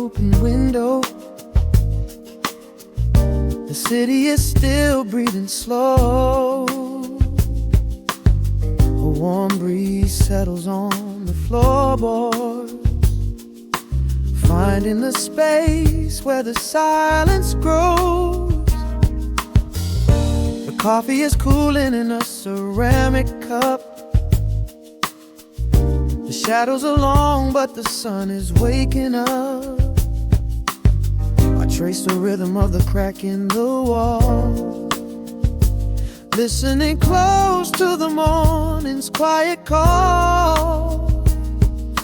open window. The city is still breathing slow. A warm breeze settles on the floorboards, finding the space where the silence grows. The coffee is cooling in a ceramic cup. The shadows are long, but the sun is waking up. I trace the rhythm of the crack in the wall, listening close to the morning's quiet call.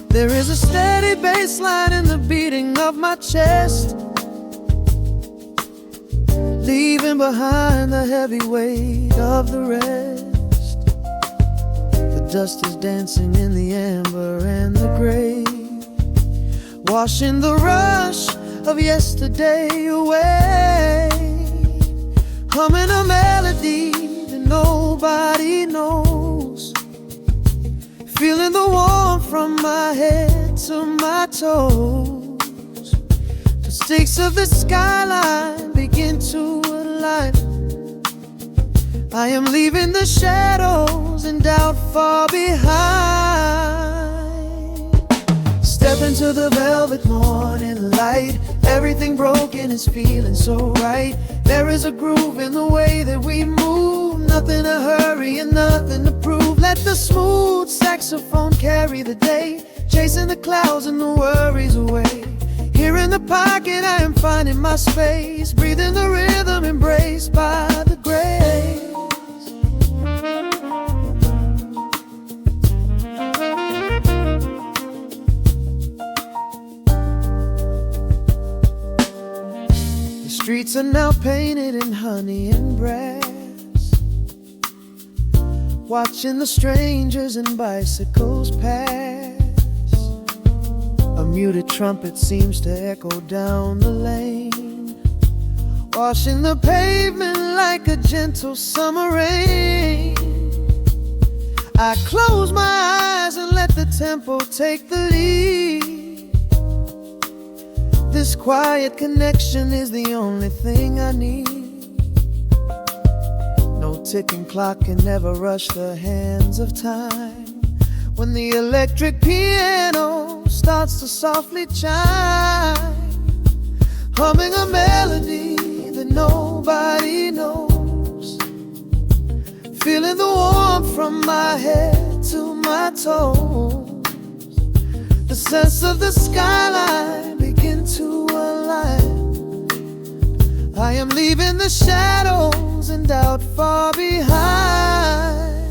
There is a steady bass line in the beating of my chest, leaving behind the heavy weight of the rest. The dust is dancing in the amber and the gray, washing the rush of yesterday away. Humming a melody that nobody knows, feeling the warmth from my head to my toes. The stakes of the skyline begin to align. I am leaving the shadows and doubt far behind. Step into the velvet morning light. Everything broken is feeling so right. There is a groove in the way that we move. Nothing to hurry and nothing to prove. Let the smooth saxophone carry the day, chasing the clouds and the worries away. Here in the pocket I am finding my space, breathing the rhythm embraced by the grace. The streets are now painted in honey and brass, watching the strangers and bicycles pass. A muted trumpet seems to echo down the lane, washing the pavement like a gentle summer rain. I close my eyes and let the tempo take the lead. This quiet connection is the only thing I need. No ticking clock can never rush the hands of time. When the electric piano starts to softly chime, humming a melody that nobody knows, feeling the warmth from my head to my toes. The sense of the skyline begin to align. I am leaving the shadows and doubt far behind.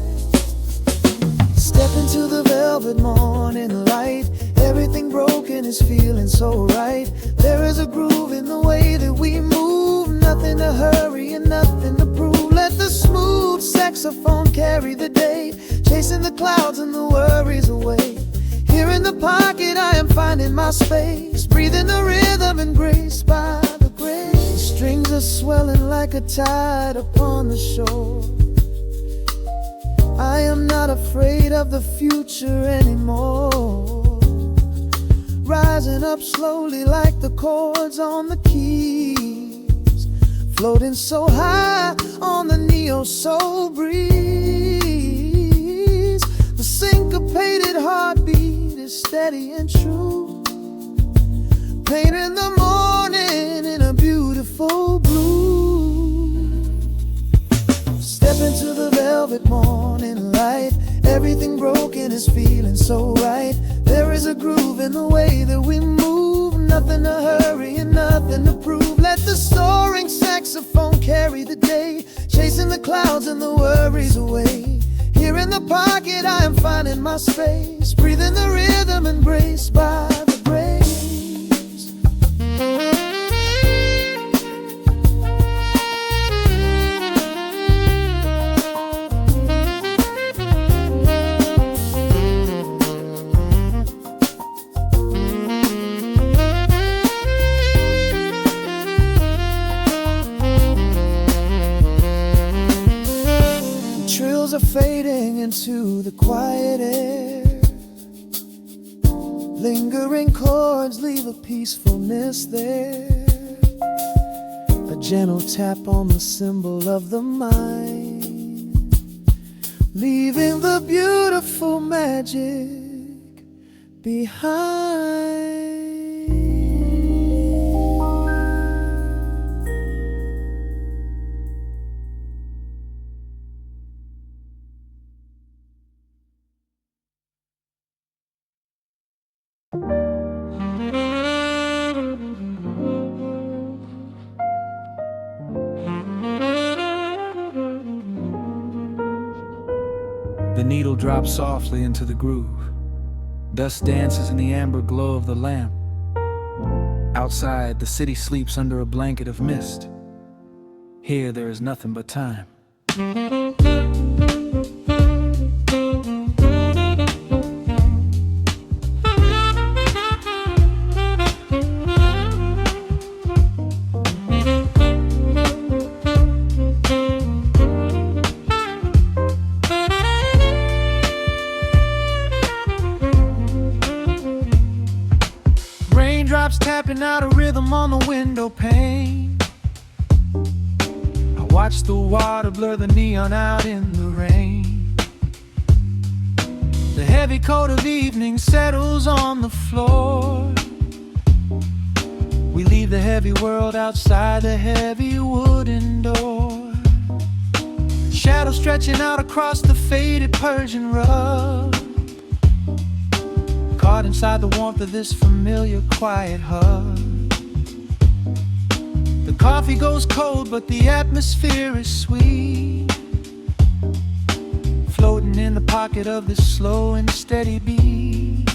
Step into the velvet morning light. Everything broken is feeling so right. There is a groove in the way that we move. Nothing to hurry and nothing to prove. Let the smooth saxophone carry the day, chasing the clouds and the worries away. Here in the pocket I am finding my space, breathing the rhythm and grace by the grace. The strings are swelling like a tide upon the shore. I am not afraid of the future anymore, rising up slowly like the chords on the keys, floating so high on the neo-soul breeze. The syncopated heartbeat is steady and true, painting the morning in a beautiful blue. Step into the velvet morning light. Everything broken is feeling so right. There is a groove in the way that we move. Nothing to hurry and nothing to prove. Let the soaring saxophone carry the day, chasing the clouds and the worries away. Here in the pocket I am finding my space, breathing the rhythm embraced by the grace. Trills are fading into the quiet air. Lingering chords leave a peacefulness there, a gentle tap on the symbol of the mind, leaving the beautiful magic behind. The needle drops softly into the groove. Dust dances in the amber glow of the lamp. Outside, the city sleeps under a blanket of mist. Here, there is nothing but time. Raindrops tapping out a rhythm on the window pane. I watch the water blur the neon out in the rain. The heavy coat of evening settles on the floor. We leave the heavy world outside the heavy wooden door. Shadows stretching out across the faded Persian rug, caught inside the warmth of this familiar quiet hug. The coffee goes cold, but the atmosphere is sweet, floating in the pocket of this slow and steady beat.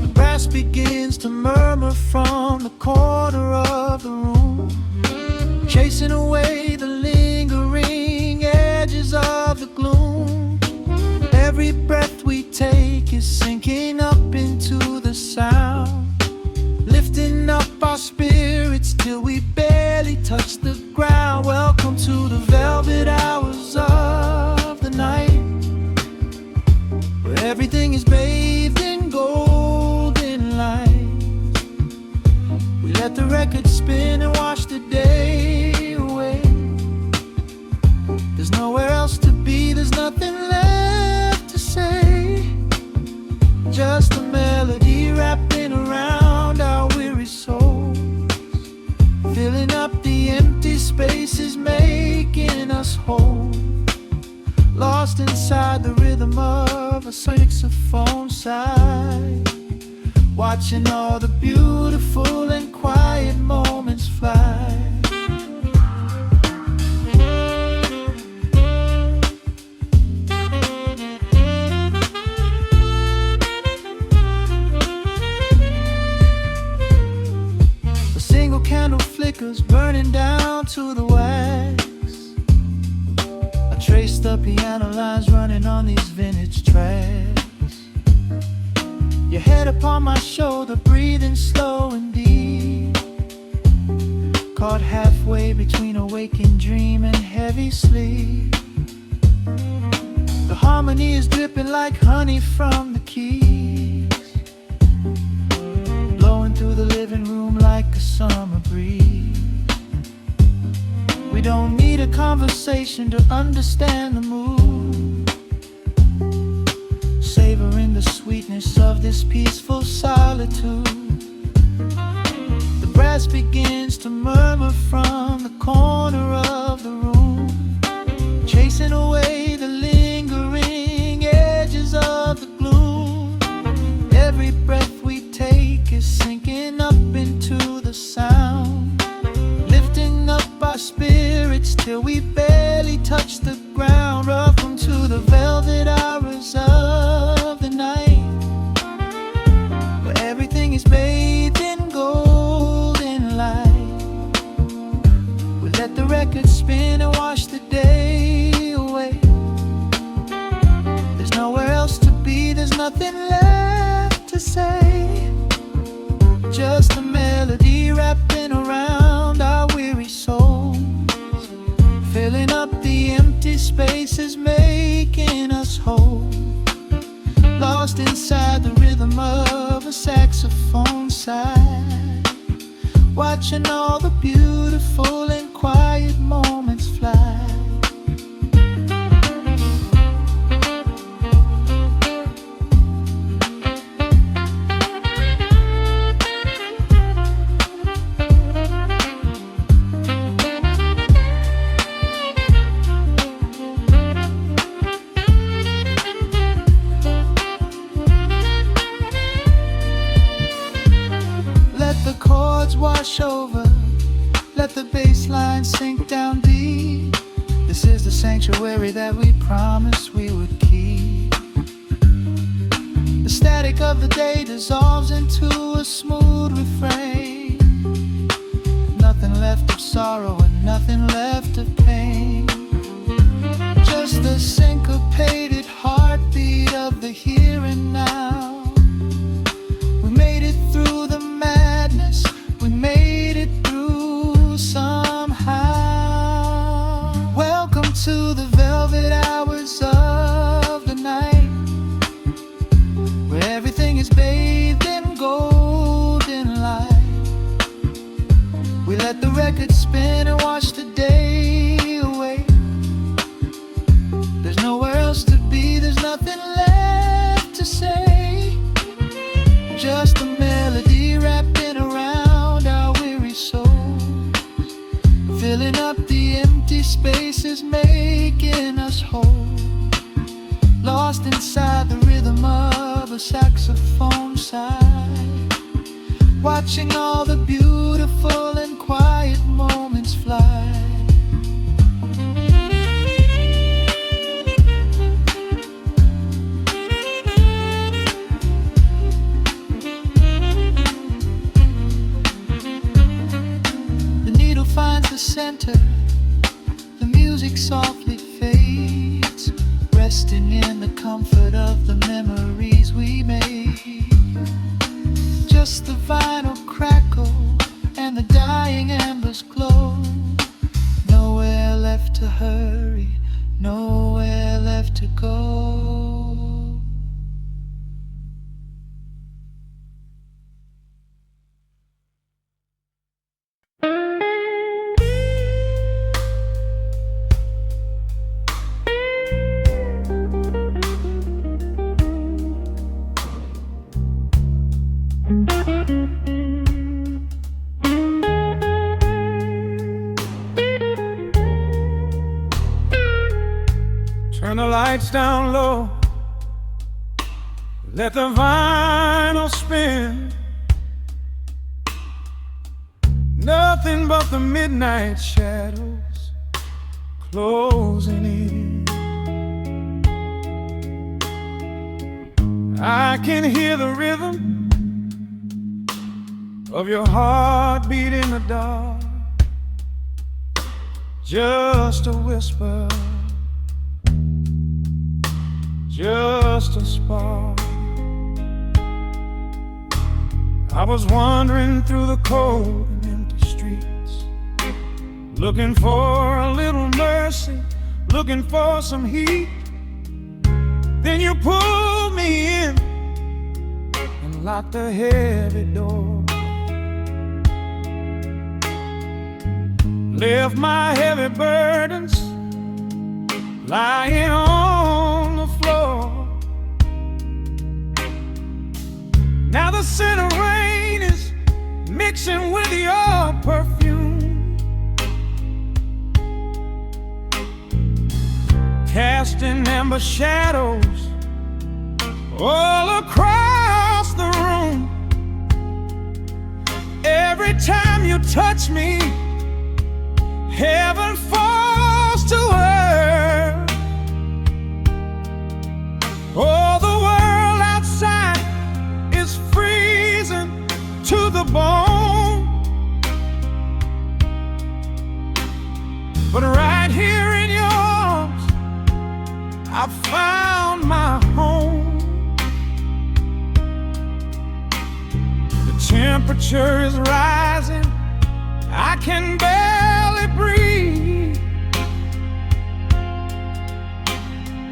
The brass begins to murmur from the corner of the room, chasing away the lingering edges of the gloom. Every breath we take is sinking up into the sound, lifting up our spirits till we barely touch the ground. Welcome to the velvet hours of the night, where everything is bathed in golden light. We let the record spin and wash the day away. There's nowhere else to be, there's nothing left to say. Just a melody wrapping around our weary souls, filling up the empty spaces, making us whole. Lost inside the rhythm of a saxophone sigh, watching all the beautiful and quiet moments fly. Candle flickers burning down to the wax. I trace the piano lines running on these vintage tracks. Your head upon my shoulder, breathing slow and deep, caught halfway between a waking dream and heavy sleep. The harmony is dripping like honey from the keys, blowing through the living room like a summer breeze. We don't need a conversation to understand the mood, savoring the sweetness of this peaceful solitude. The brass begins to murmur from the corner of the room, chasing away the lingering edges of the gloom. Every breath we take is sinking up into the sound, lifting up our spirits till we barely touch the ground. Welcome to the velvet hours of the night, where everything is bathed in golden light. We let the record spin and wash the day away. There's nowhere else to be, there's nothing left to say. Just a melody wrapping around our weary souls, filling up the empty spaces, making us whole. Lost inside the rhythm watching all the beautiful and quiet moments fly. Wash over, let the bass line sink down deep. This is the sanctuary that we promised we would keep. The static of the day dissolves into a smooth refrain. Nothing left of sorrow and nothing left of pain. Just the syncopated heartbeat of the here and now. We made it through the madness. We made it through somehow. Welcome to the velvet hours of the night, where everything is bathed in golden light. We let the record spin and watch the day away. There's nowhere else to be, there's nothing left to say. Just a melody wrapped in around souls, filling up the empty spaces, making us whole. Lost inside the rhythm of a saxophone sigh, watching all the beautiful and quiet moments fly. Finds the center, the music softly fades, resting in the comfort of the memories we made. Just the vinyl crackle and the dying embers glow. Nowhere left to hurry, nowhere left to go. Turn the lights down low, let the vinyl spin. Nothing but the midnight shadows closing in. I can hear the rhythm of your heartbeat in the dark, just a whisper, just a spark. I was wandering through the cold and empty streets, looking for a little mercy, looking for some heat. Then you pulled me in and locked the heavy door, left my heavy burdens lying on the floor. Now the scent of rain is mixing with your perfume, casting amber shadows all across the room. Every time you touch me, heaven falls to earth. Oh, the world outside is freezing to the bone, but right here in your arms I found my home. The temperature is rising, I can barely breathe.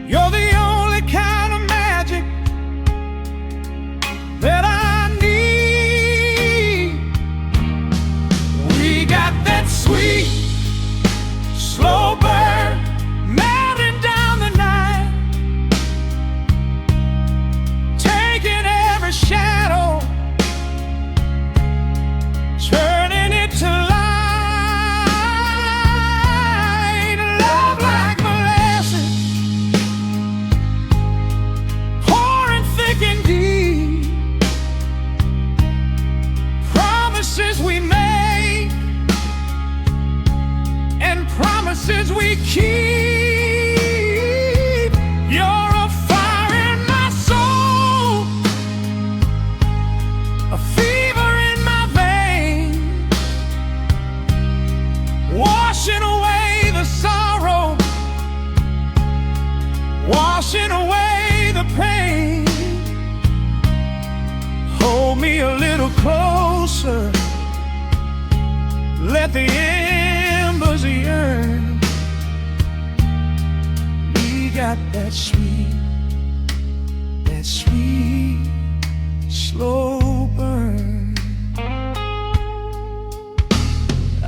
You're the only kind of magic that I need. promises we keep. You're a fire in my soul, a fever in my vein, washing away the sorrow, washing away the pain. Hold me a little closer, let the embers yearn. We got that sweet, slow burn.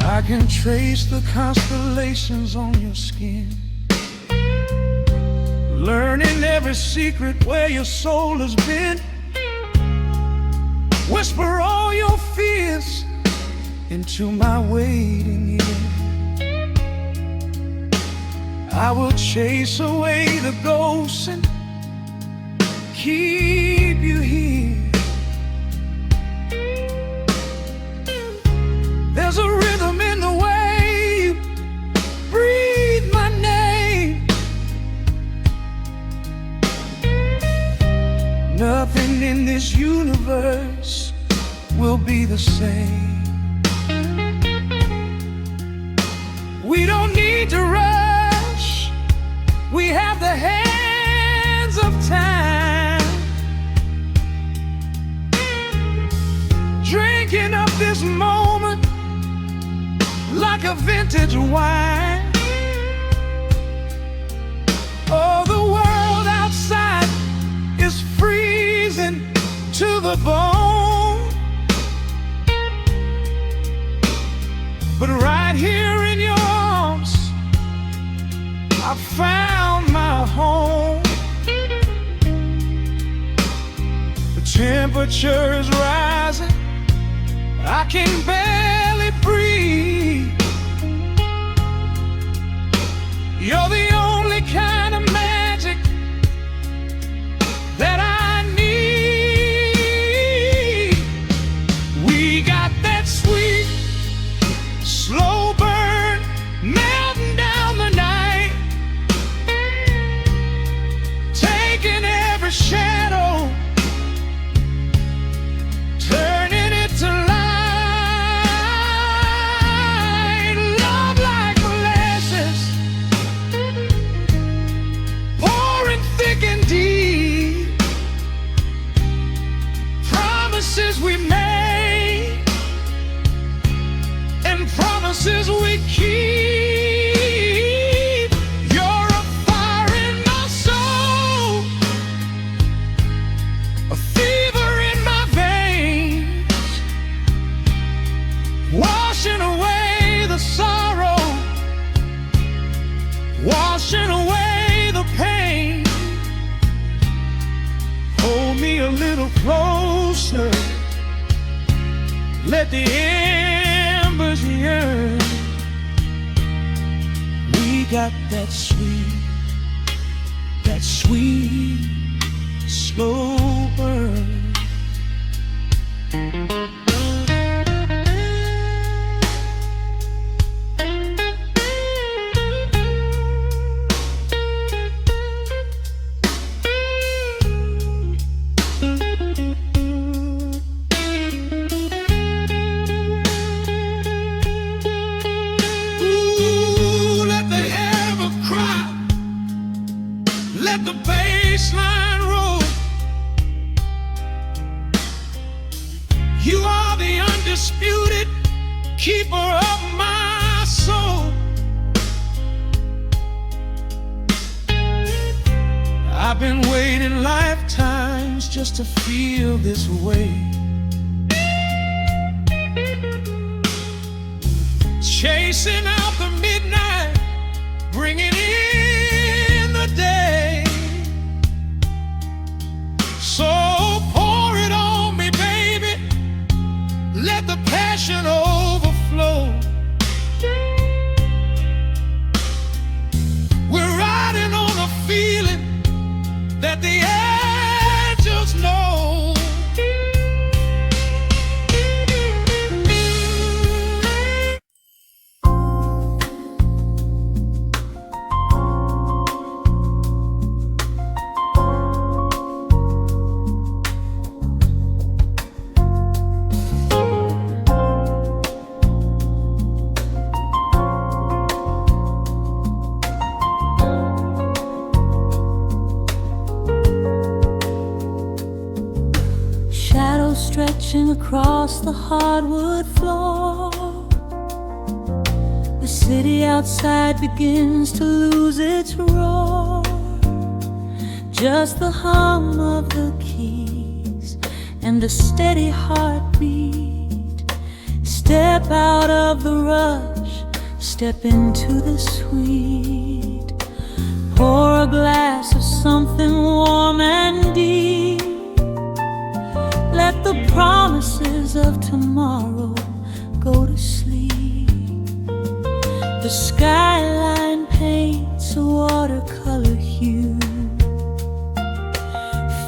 I can trace the constellations on your skin, learning every secret where your soul has been. Whisper all your fears into my waiting ear. I will chase away the ghosts and keep you here. There's a rhythm in the way you breathe my name. Nothing in this universe will be the same. We don't need to rush, we have the hands of time, drinking up this moment like a vintage wine. Oh, the world outside is freezing to the bone, but right here in your arms I found my home. The temperature is rising, I can barely breathe. You're the only kind of magic that I need. We got that sweet, slow burn melting down the night, taking every shadow, turning it to light. Love like molasses, pouring thick and deep. Promises we made and promises we keep. You're a fire in my soul, a fever in my veins, washing away the sorrow, washing away the pain. Hold me a little closer, let the embers yearn. We got that sweet, slow burn. Let the bass line roll. You are the undisputed keeper of my soul. I've been waiting lifetimes just to feel this way, chasing out the midnight, bringing in the day. So pour it on me, baby, let the passion overflow. We're riding on a feeling that the angels know. crashing across the hardwood floor. The city outside begins to lose its roar. Just the hum of the keys and a steady heartbeat. Step out of the rush, step into the sweet. Pour a glass of something warm and deep. Let the promises of tomorrow go to sleep. The skyline paints a watercolor hue,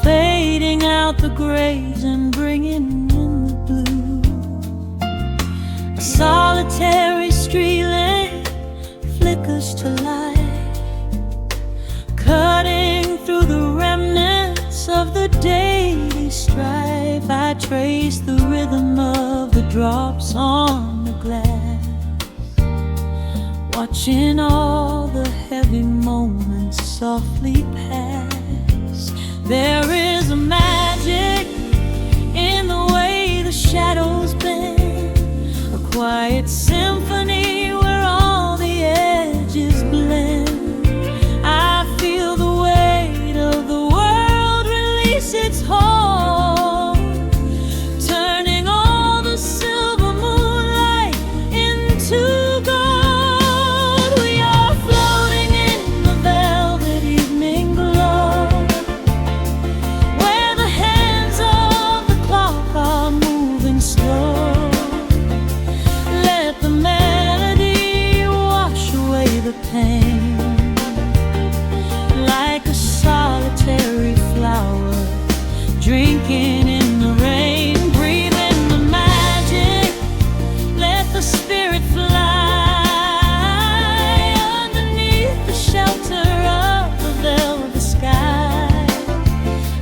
fading out the grays and bringing in the blue. A solitary street lamp flickers to life, cutting through the remnants of the daily strife. I trace the rhythm of the drops on the glass, watching all the heavy moments softly pass. There is a magic in the way the shadows bend, a quiet symphony where all the edges blend. I feel the weight of the world release its hold, turning all the silver moonlight into gold. We are floating in the velvet evening glow, where the hands of the clock are moving slow. Let the melody wash away the pain, like a solitary flower drinking in the rain. Breathe in the magic, let the spirit fly underneath the shelter of the velvet sky.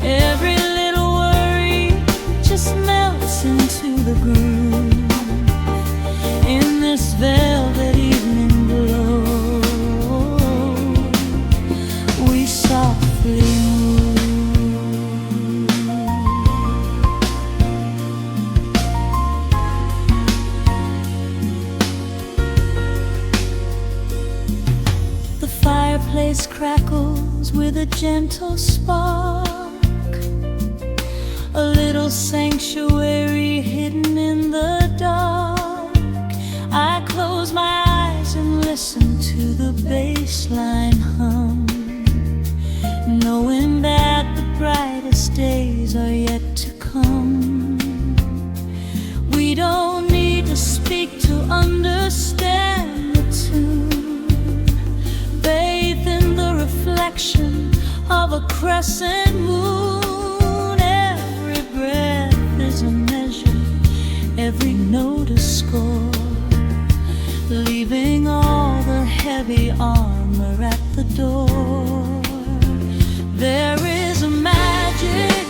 Every little worry just melts into the groove in this velvet evening glow. We softly move. The fireplace crackles with a gentle spark, a little sanctuary hidden in the dark. I close my eyes and listen to the bass line hum, knowing that the brightest days are yet to come. We don't need to speak to understand the tune. Bathe in the reflection of a crescent moon. Every breath is a measure, every note a score, leaving all the heavy armor at the door. There is a magic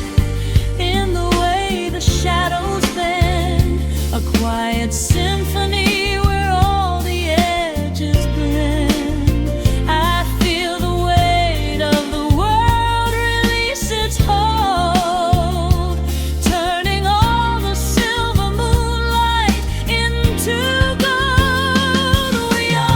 in the way the shadows bend, a quiet symphony where all the edges blend. I feel the weight of the world release its hold, turning all the silver moonlight into gold. We are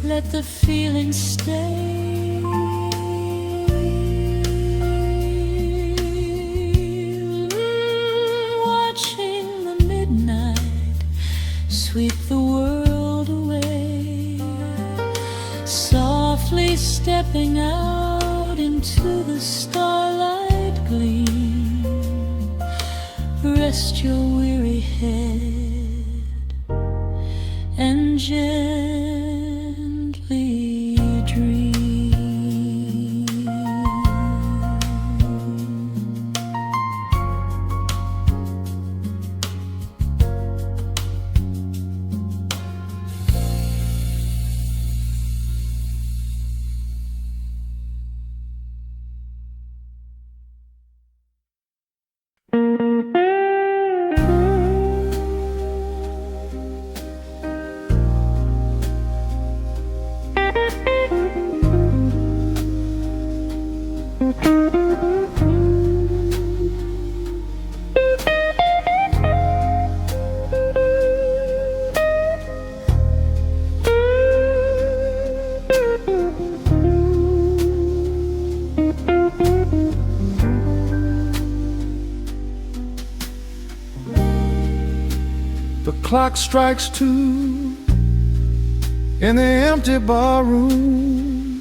let the feeling stay. Watching the midnight sweep the world away, softly stepping out into the starlight gleam. Rest your weary head and gently dream. The clock strikes 2 in the empty bar room,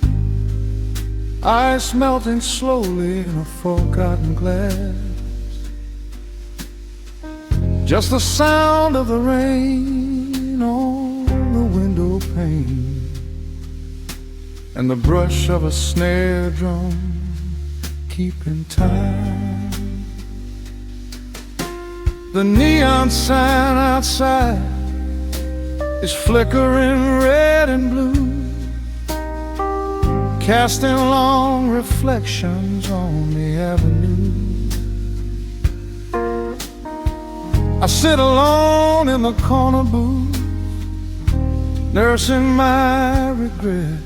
ice melting slowly in a forgotten glass. Just the sound of the rain on the window pane and the brush of a snare drum keeping time. The neon sign outside is flickering red and blue, casting long reflections on the avenue. I sit alone in the corner booth, nursing my regret,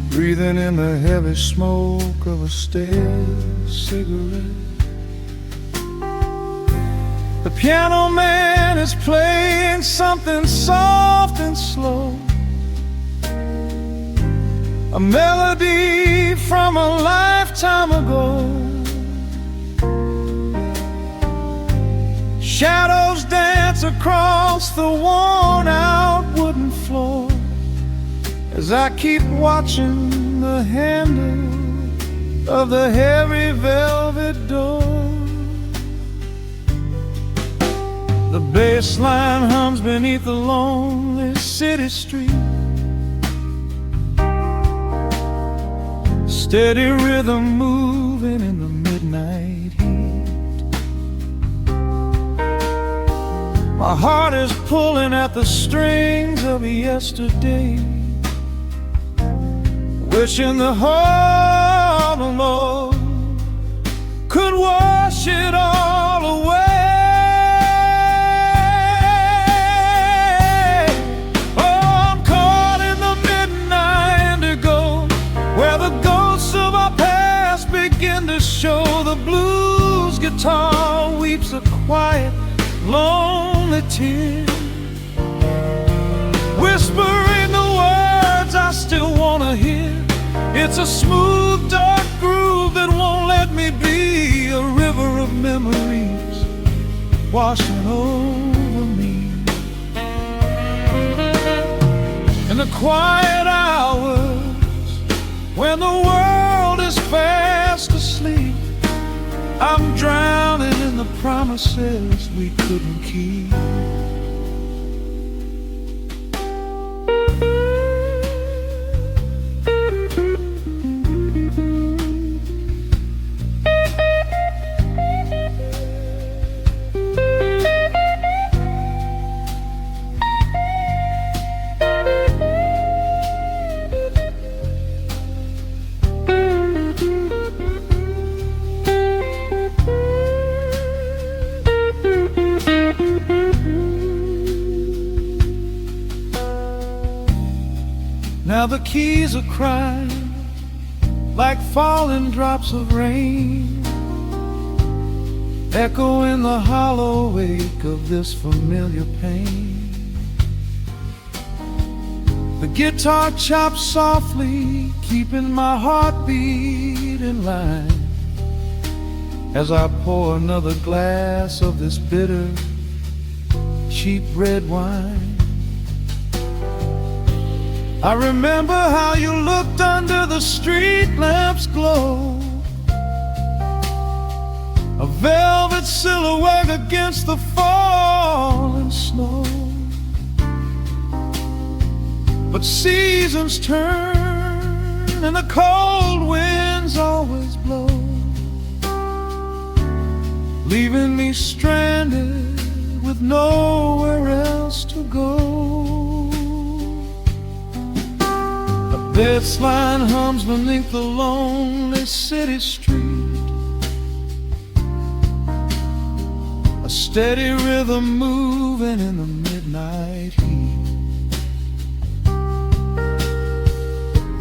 breathing in the heavy smoke of a stale cigarette. The piano man is playing something soft and slow, a melody from a lifetime ago. Shadows dance across the worn-out wooden floor as I keep watching the handle of the heavy velvet door. The bass line hums beneath the lonely city street, steady rhythm moving in the midnight heat. My heart is pulling at the strings of yesterday, wishing the heart alone could wash it all away. Show the blues guitar weeps a quiet, lonely tear, whispering the words I still wanna hear. It's a smooth, dark groove that won't let me be, a river of memories washing over me. In the quiet hours when the world is fast asleep, I'm drowning in the promises we couldn't keep. Now the keys are crying like falling drops of rain, echo in the hollow wake of this familiar pain. The guitar chops softly, keeping my heartbeat in line, as I pour another glass of this bitter, cheap red wine. I remember how you looked under the street lamp's glow, a velvet silhouette against the falling snow. But seasons turn and the cold winds always blow, leaving me stranded with nowhere else to go. A bass line hums beneath the lonely city street, a steady rhythm moving in the midnight heat.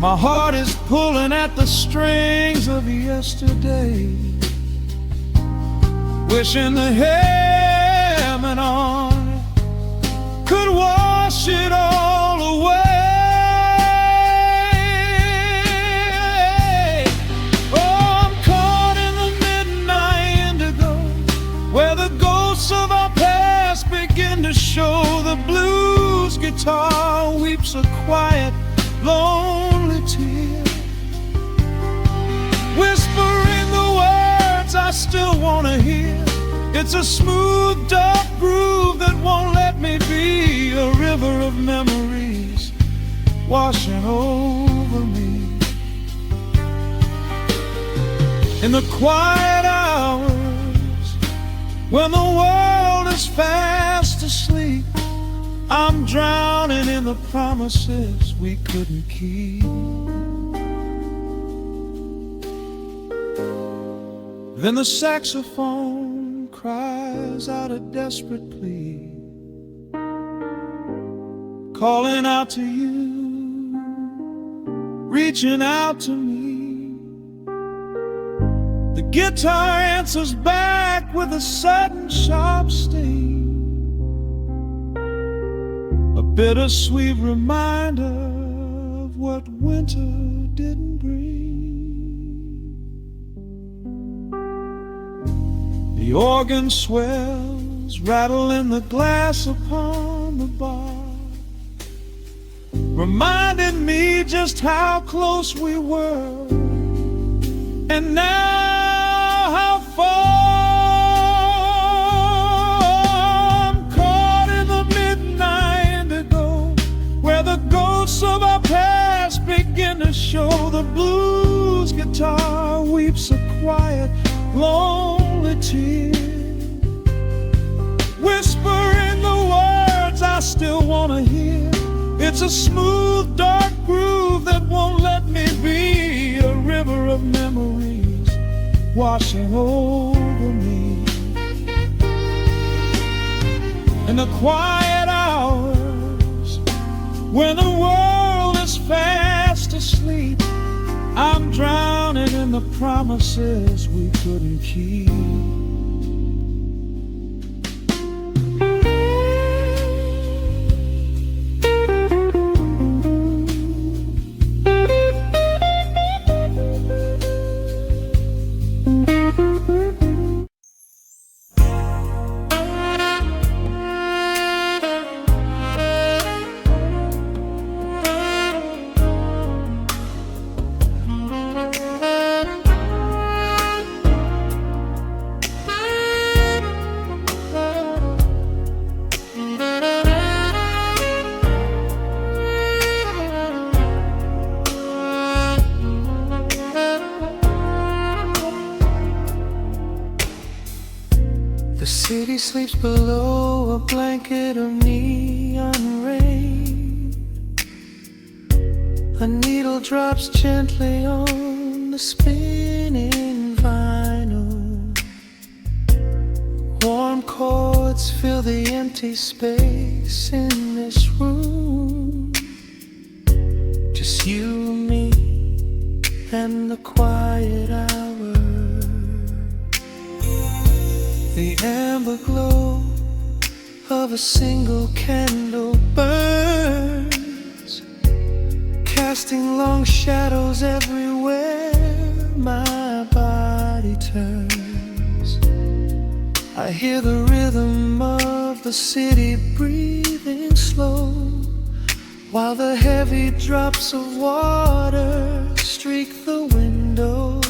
My heart is pulling at the strings of yesterday, wishing the hem and on could wash it all away. Oh, I'm caught in the midnight indigo, where the ghosts of our past begin to show. The blues guitar weeps a quiet, lonely tear, whispering the words I still want to hear. It's a smooth, dark groove that won't let me be, a river of memories washing over me. In the quiet hours, when the world is fast asleep, I'm drowning in the promises we couldn't keep. Then the saxophone cries out a desperate plea, calling out to you, reaching out to me. The guitar answers back with a sudden sharp sting, a bittersweet reminder of what winter didn't bring. The organ swells, rattling the glass upon the bar, reminding me just how close we were, and now how far. Of our past begin to show. The blues guitar weeps a quiet, lonely tear, whispering the words I still want to hear. It's a smooth, dark groove that won't let me be, a river of memories washing over me. In the quiet hours, when the world is fast asleep, I'm drowning in the promises we couldn't keep. The city sleeps below a blanket of neon rain. A needle drops gently on the spinning vinyl. Warm chords fill the empty space in this room. Just you, me, and the quiet hour. The amber glow of a single candle burns, casting long shadows everywhere my body turns. I hear the rhythm of the city breathing slow, while the heavy drops of water streak the window.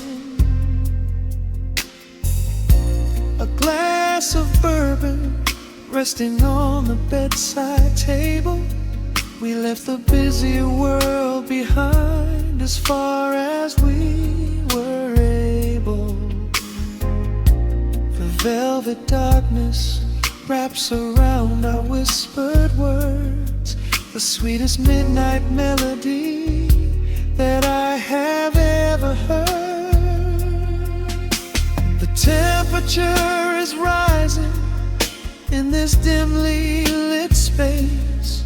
A glass of bourbon resting on the bedside table. We left the busy world behind as far as we were able. The velvet darkness wraps around our whispered words, the sweetest midnight melody that I have ever heard. The temperature is rising in this dimly lit space.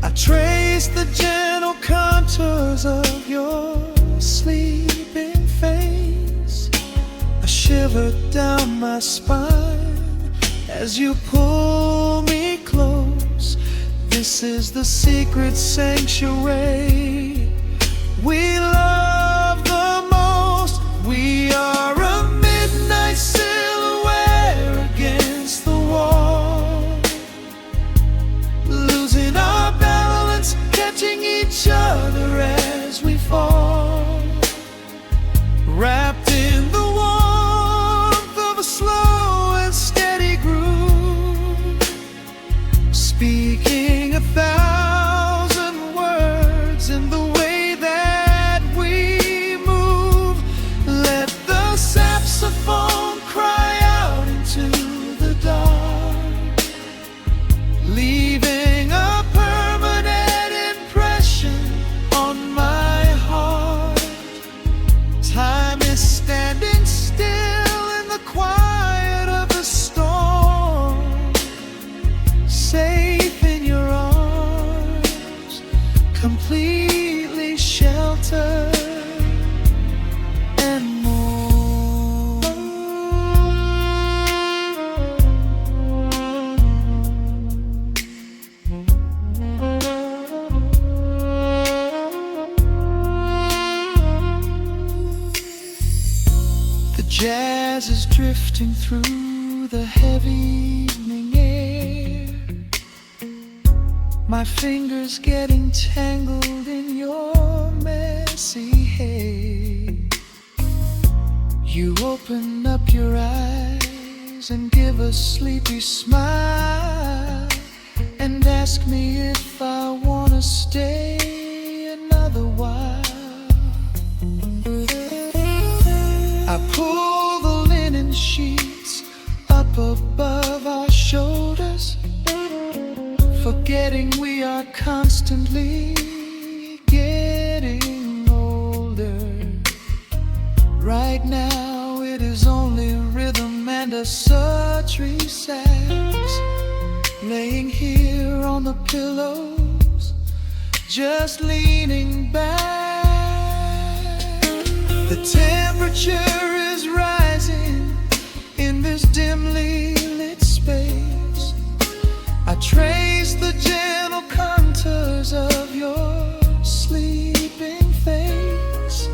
I trace the gentle contours of your sleeping face. A shiver down my spine as you pull me close. This is the secret sanctuary we love the most. We are a midnight silhouette against the wall, losing our balance, catching each other as we fall, wrapped in the warmth of a slow and steady groove, speaking 1,000 words in the way that we move. Let the saxophone cry out into the dark, leaving a permanent impression on my heart. Time is standing still in the quiet of the storm, safe in your arms, completely sheltered and more. The jazz is drifting through the heavy evening air, my fingers getting tangled in your messy hair. You open up your eyes and give a sleepy smile, and ask me if I wanna stay another while. I pull the linen sheets up above our shoulders, forgetting we are constantly getting older. Right now it is only rhythm and a sultry sax, laying here on the pillows, just leaning back. The temperature is rising in this dimly lit space. I trace the gentle contours of your sleeping face.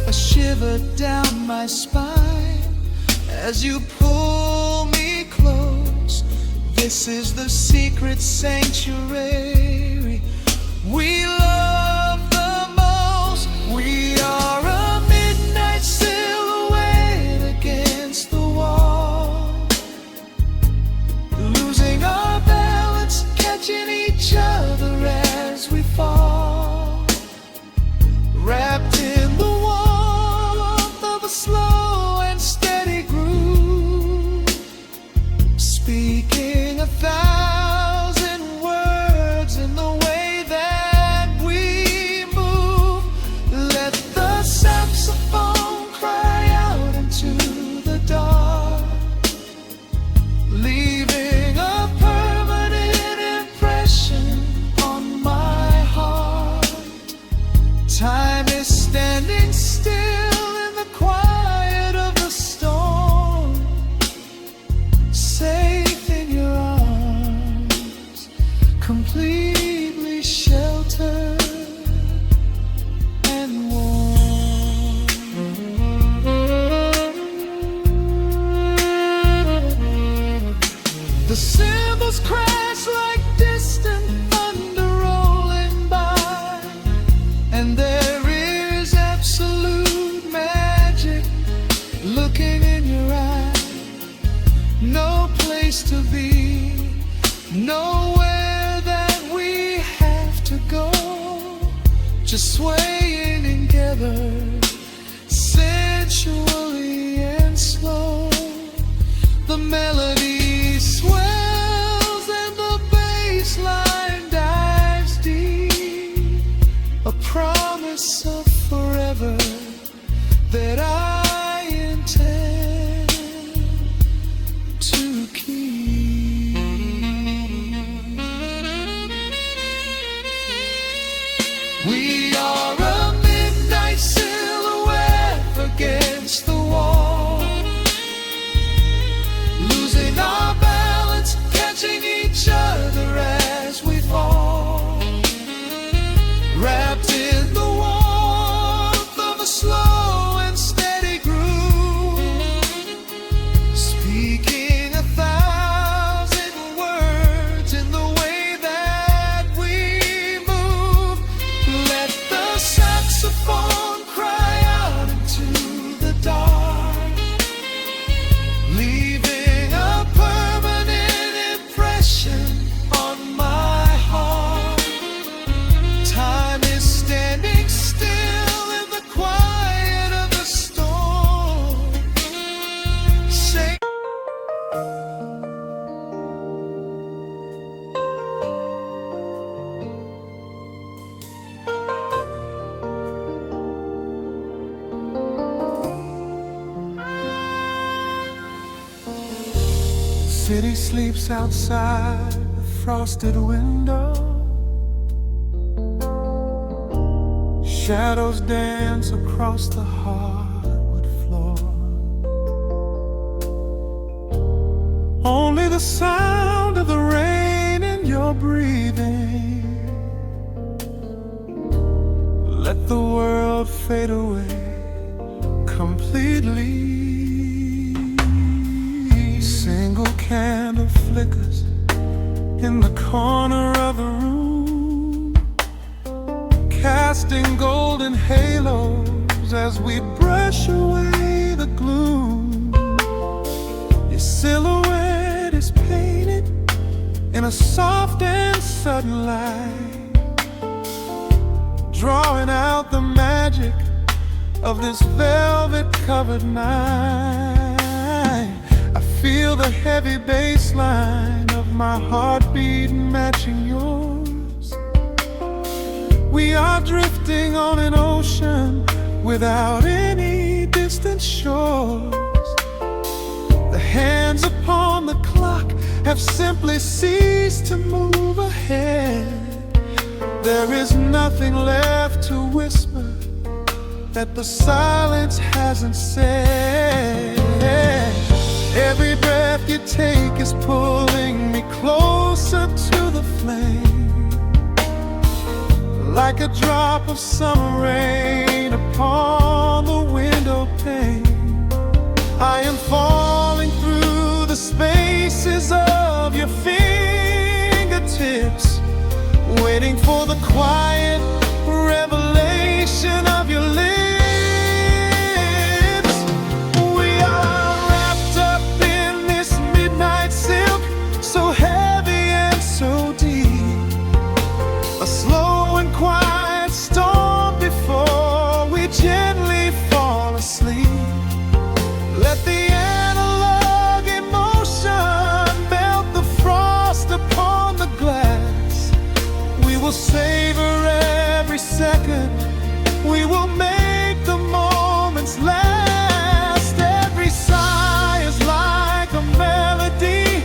A shiver down my spine as you pull me close. This is the secret sanctuary we love the most. We are a midnight silhouette against the wall, losing our balance, catching each other as we fall, wrapped in the warmth of a slow and steady groove, speaking 1,000 words in the way that just swaying together, sensually and slow. The melody swells and the bass line dives deep, a promise of forever that I intend to keep. We are a midnight silhouette against the wall, losing our balance, catching each other as we fall, wrapped in the warmth of a slow and steady groove, speaking 1,000 words in the way that we move. Let the saxophone cry out into the dark, leaving a permanent impression on my heart. Time is standing still in the quiet of the storm. Say city sleeps outside the frosted window. Shadows dance across the hardwood floor. Only the sound of the rain in your breathing. Let the world fade away completely. Single candle flickers in the corner of the room, casting golden halos as we brush away the gloom. Your silhouette is painted in a soft and sudden light, drawing out the magic of this velvet-covered night. I feel the heavy bass line of my heartbeat matching yours. We are drifting on an ocean without any distant shores. The hands upon the clock have simply ceased to move ahead. There is nothing left to whisper that the silence hasn't said. Every breath you take is pulling me closer to the flame, like a drop of summer rain upon the window pane. I am falling through the spaces of your fingertips, waiting for the quiet revelation of your lips. We are wrapped up in this midnight silk, so heavy and so deep, a slow and quiet storm before we gently fall asleep. Let the analog emotion melt the frost upon the glass. We will savor every second, we will make the moments last. Every sigh is like a melody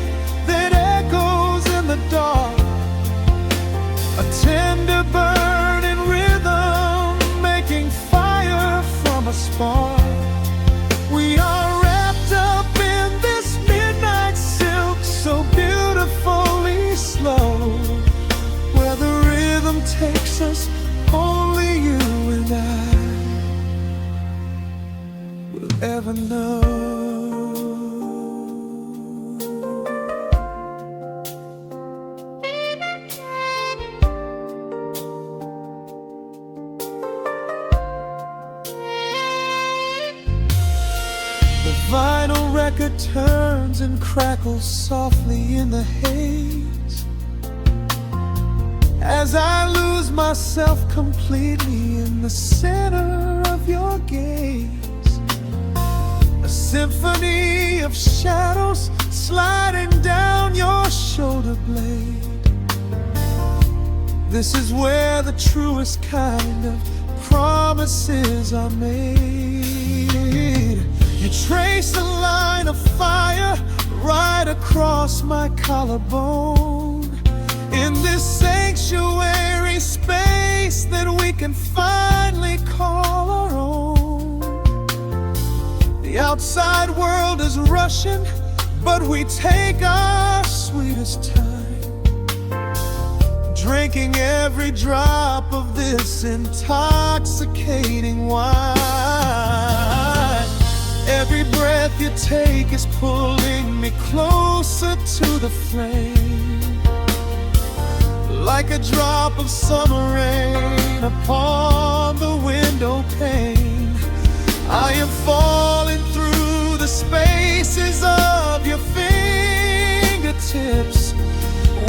that echoes in the dark, a tender burning rhythm making fire from a spark. We are wrapped up in this midnight silk, so beautifully slow, where the rhythm takes us, only you and I will ever know. The vinyl record turns and crackles softly in the haze as I lose my myself completely in the center of your gaze. A symphony of shadows sliding down your shoulder blade. This is where the truest kind of promises are made. You trace a line of fire right across my collarbone. In this sanctuary space that we can finally call our own. The outside world is rushing, but we take our sweetest time, drinking every drop of this intoxicating wine. Every breath you take is pulling me closer to the flame, like a drop of summer rain upon the window pane. I am falling through the spaces of your fingertips,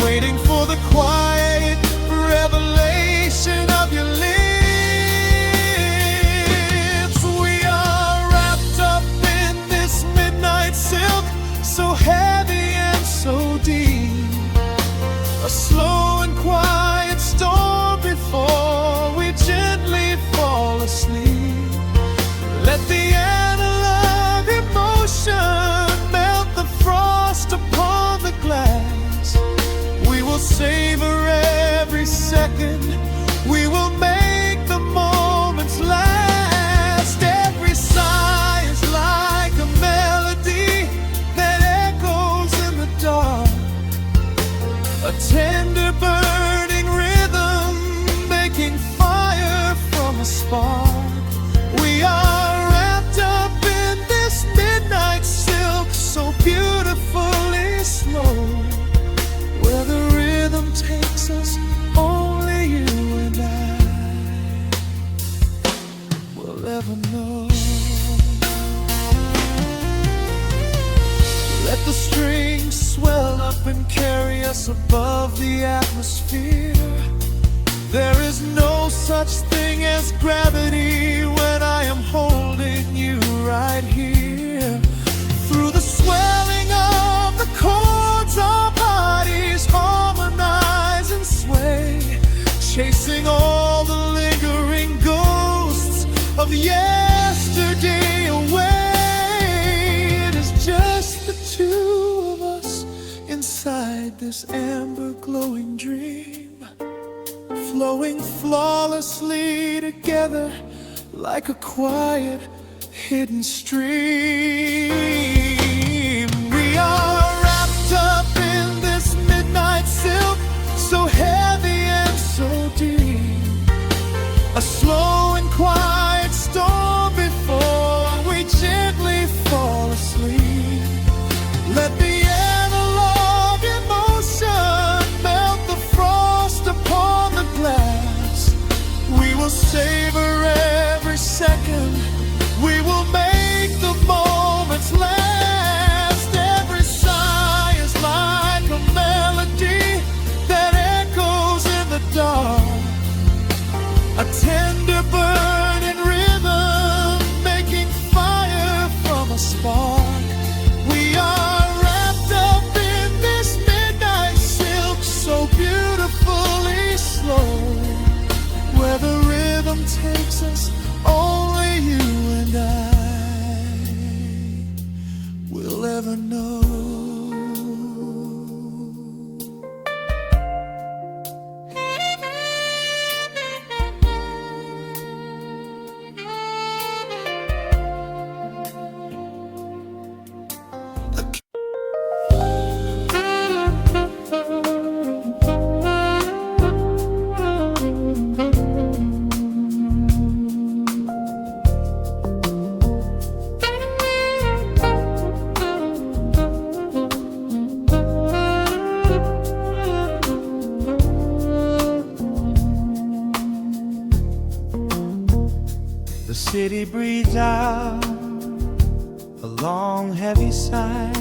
waiting for the quiet revelation of your lips. We are wrapped up in this midnight silk, so heavy and so deep. A slow and quiet storm before we gently fall asleep. Let the analog emotion melt the frost upon the glass. We will savor every second. We will make the moments last. Every sigh is like a melody that echoes in the dark. A tender burning rhythm making fire from a spark. We are wrapped up in this midnight silk, so beautifully slow. Where the rhythm takes us, only you and I will ever know. Let the strings swell up and carry us above the atmosphere. There is no such thing as gravity when I am holding you right here. Through the swelling of the chords, our bodies harmonize and sway, chasing all the lingering ghosts of yesterday away. It is just the two of us inside this amber glowing dream, flowing flawlessly together like a quiet hidden stream. We are wrapped up in this midnight silk, so heavy and so deep. A slow and quiet storm before we gently fall asleep. Let the analog emotion melt the frost upon the glass. We will savor every second. We will make the moments last. Every sigh is like a melody that echoes in the dark. A tender burning rhythm making fire from a spark. We are wrapped up in this midnight silk, so beautifully slow. Where the rhythm takes us, only you and I will ever know. The city breathes out a long heavy sigh.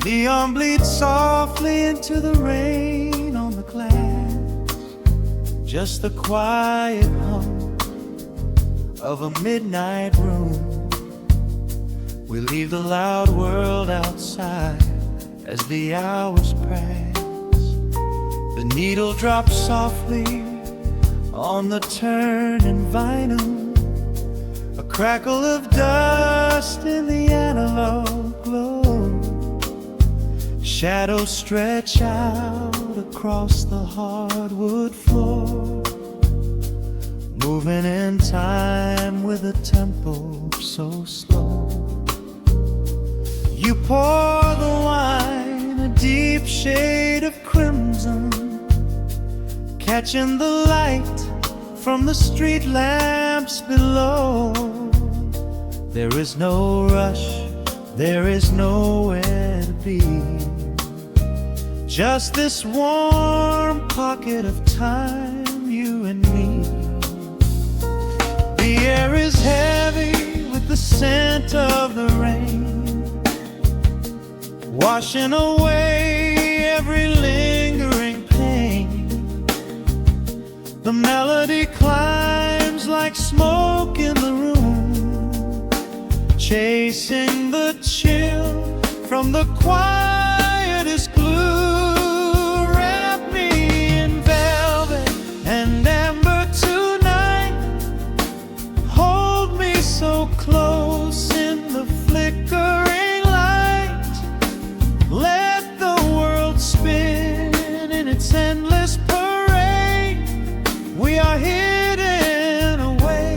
Neon bleeds softly into the rain on the glass. just the quiet hum of a midnight room. We leave the loud world outside as the hours pass. The needle drops softly on the turning vinyl. A crackle of dust in the analog glow. Shadows stretch out across the hardwood floor, moving in time with a tempo so slow. You pour the wine, a deep shade of crimson, catching the light from the street lamps below. There is no rush, there is nowhere to be, just this warm pocket of time, you and me. The air is heavy with the scent of the rain, washing away every lingering pain. The melody climbs like smoke in the room, chasing the chill from the quietest glue. Wrap me in velvet and amber tonight, hold me so close in the flickering light. Let the world spin in its endless parade. We are hidden away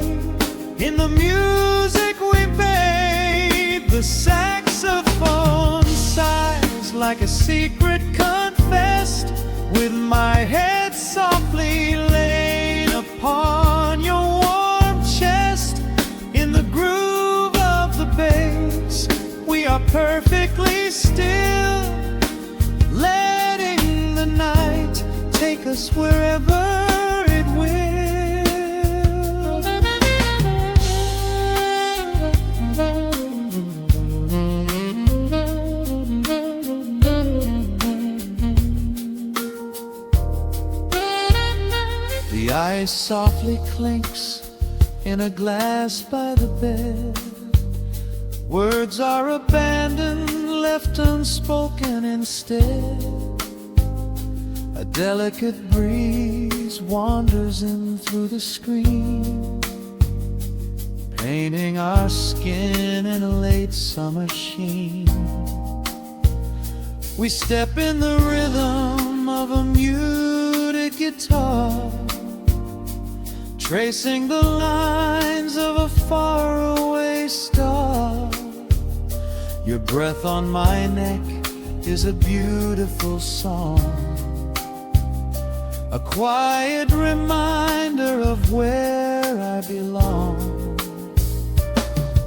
in the music we made. The saxophone sighs like a secret confessed, with my head softly laid upon your warm chest. In the groove of the bass, we are perfectly still, letting the night take us wherever it will. The ice softly clinks in a glass by the bed. Words are abandoned, left unspoken instead. A delicate breeze wanders in through the screen, painting our skin in a late summer sheen. We step in the rhythm of a muted guitar, tracing the lines of a faraway star. Your breath on my neck is a beautiful song, a quiet reminder of where I belong.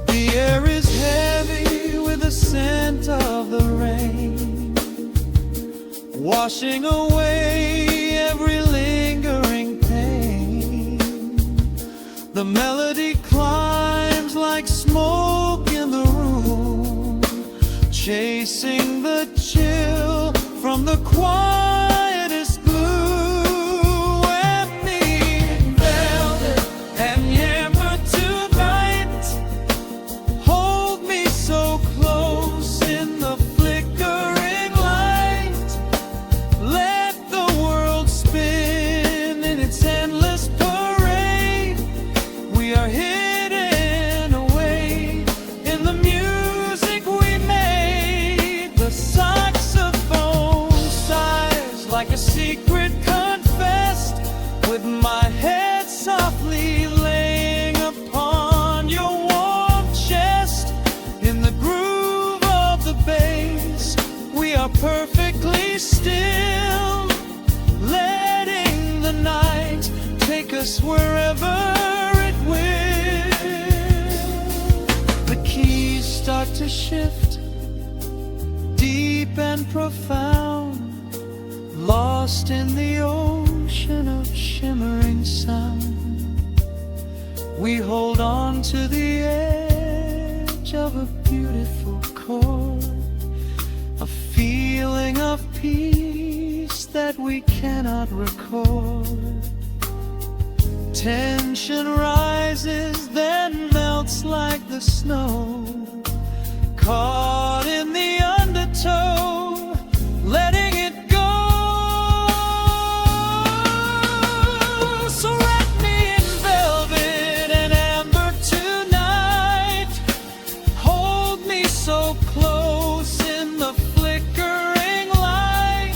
The air is heavy with the scent of the rain, washing away every lingering pain. The melody climbs like smoke in the room, chasing the chill from the quietest blue. Wrap me in velvet and amber tonight, hold me so close in the flickering light. Let the world spin in its endless parade. We are hidden away in the music we made. The saxophone sighs like a secret confessed, with my head softly laying upon your warm chest. In the groove of the bass, we are perfectly still, letting the night take us wherever it will. The keys start to shift, deep and profound, lost in the ocean of shimmering sound. We hold on to the edge of a beautiful chord, a feeling of peace that we cannot record. tension rises, then melts like the snow, caught in the undertow, letting it go. So wrap me in velvet and amber tonight, hold me so close in the flickering light,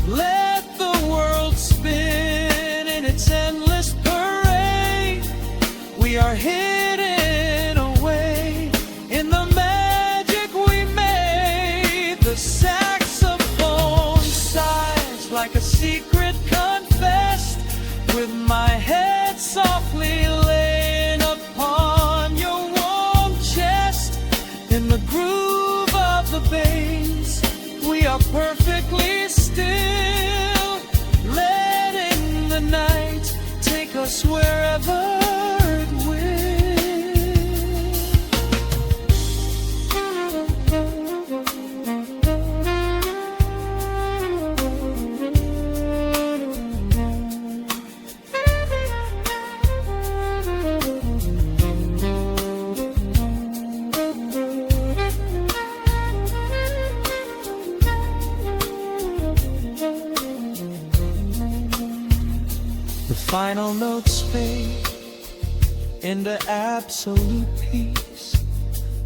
let the world spin in its endless parade. We are hidden away in the magic we made. The saxophone sighs like a secret confessed, with my head softly laying upon your warm chest. In the groove of the bass, we are perfectly still, letting the night take us wherever it will. The final notes fade into absolute peace.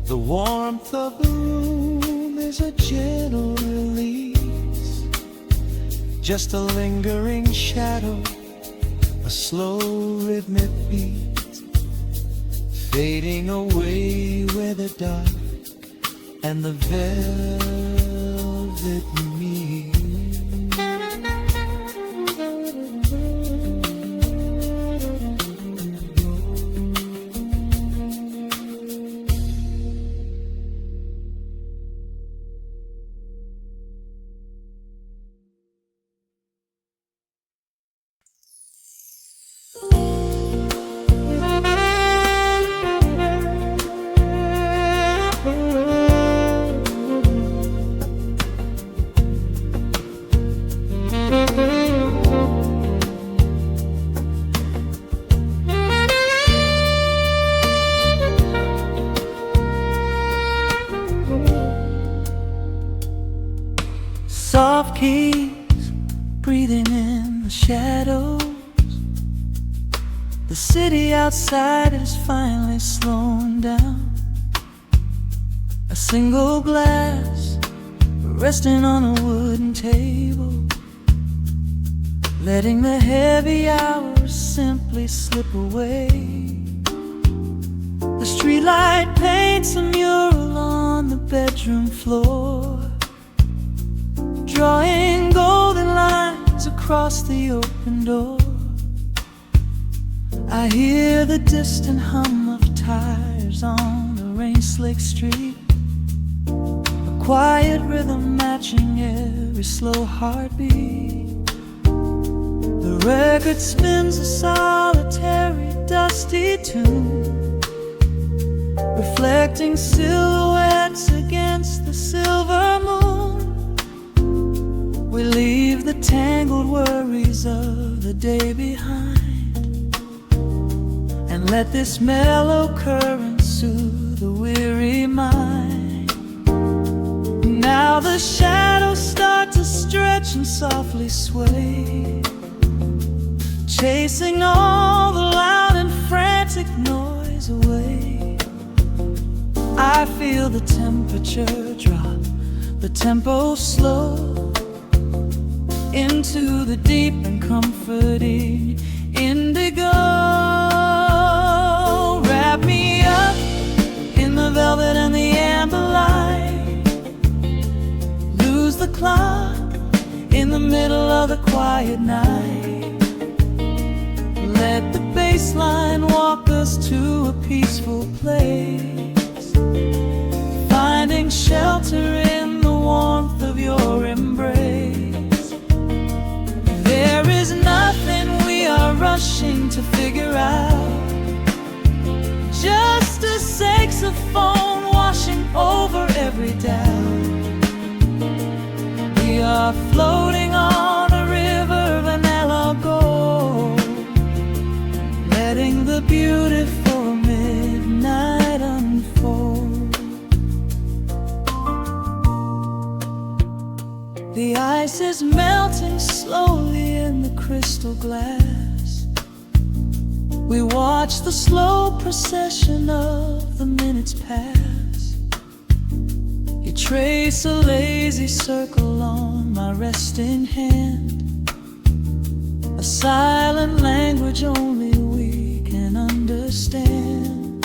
The warmth of the room is a gentle release, just a lingering shadow, a slow rhythmic beat, fading away where the dark and the velvet meet. Soft keys breathing in the shadows. The city outside is finally slowing down. A single glass resting on a wooden table, letting the heavy hours simply slip away. The streetlight paints a mural on the bedroom floor, drawing golden lines across the open door. I hear the distant hum of tires on a rain-slicked street, a quiet rhythm matching every slow heartbeat. The record spins a solitary, dusty tune, reflecting silhouettes against the silver moon. We leave the tangled worries of the day behind, and let this mellow current soothe the weary mind. Now the shadows start to stretch and softly sway, chasing all the loud and frantic noise away. I feel the temperature drop, the tempo slow, into the deep and comforting indigo. Wrap me up in the velvet and the amber light, lose the clock in the middle of the quiet night. Let the bass line walk us to a peaceful place, finding shelter in the warmth of your embrace. There is nothing we are rushing to figure out, just a saxophone washing over every doubt. We are floating on a river vanilla gold, We watch the slow procession of the minutes pass. You trace a lazy circle on my resting hand, a silent language only we can understand.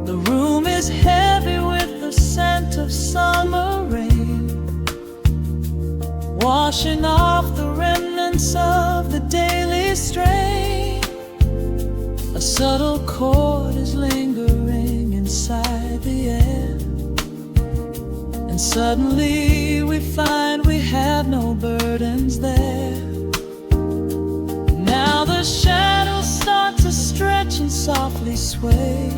The room is heavy with the scent of summer rain, washing off the remnants of the daily strain. A subtle chord is lingering inside the air, and suddenly we find we have no burdens there. Now the shadows start to stretch and softly sway,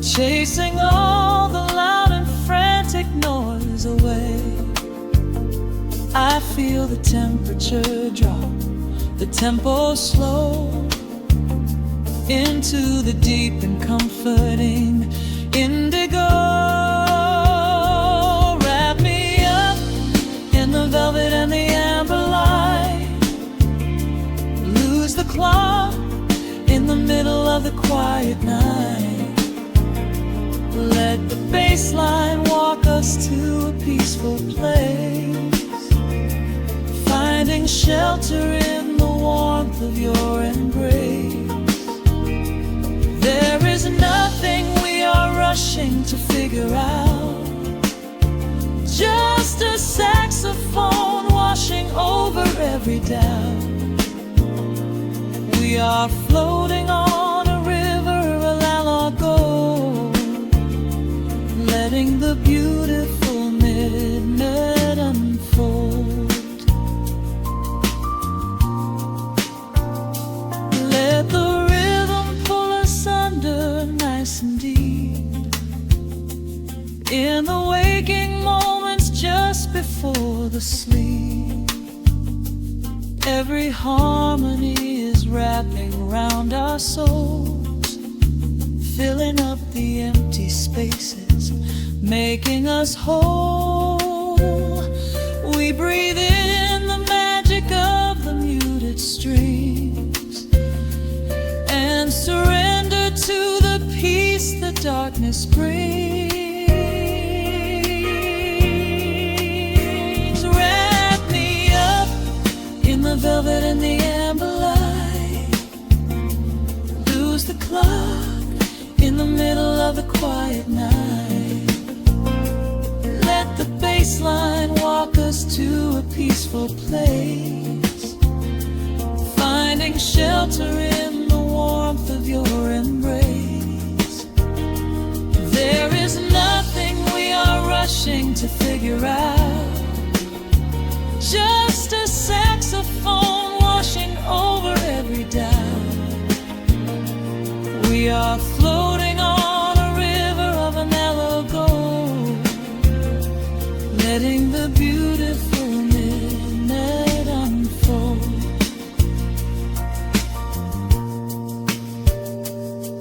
chasing all the loud and frantic noise away. I feel the temperature drop, the tempo slow, into the deep and comforting indigo. Wrap me up in the velvet and the amber light, lose the clock in the middle of the quiet night. Let the bass line walk us to a peaceful place, finding shelter in the warmth of your embrace. There is nothing we are rushing to figure out, just a saxophone washing over every doubt. We are floating on a river, a lago, letting the beautiful midnight unfold. Let the nice and deep in the waking moments just before the sleep. Every harmony is wrapping round our souls, filling up the empty spaces, making us whole. We breathe in the magic of the muted strings and surrender to the peace the darkness brings. Wrap me up in the velvet and the amber light, lose the clock in the middle of the quiet night. Let the bass line walk us to a peaceful place, finding shelter in the warmth of your embrace. There is nothing we are rushing to figure out, just a saxophone washing over every doubt. We are floating on a river of an mellow gold, letting the beautiful midnight unfold.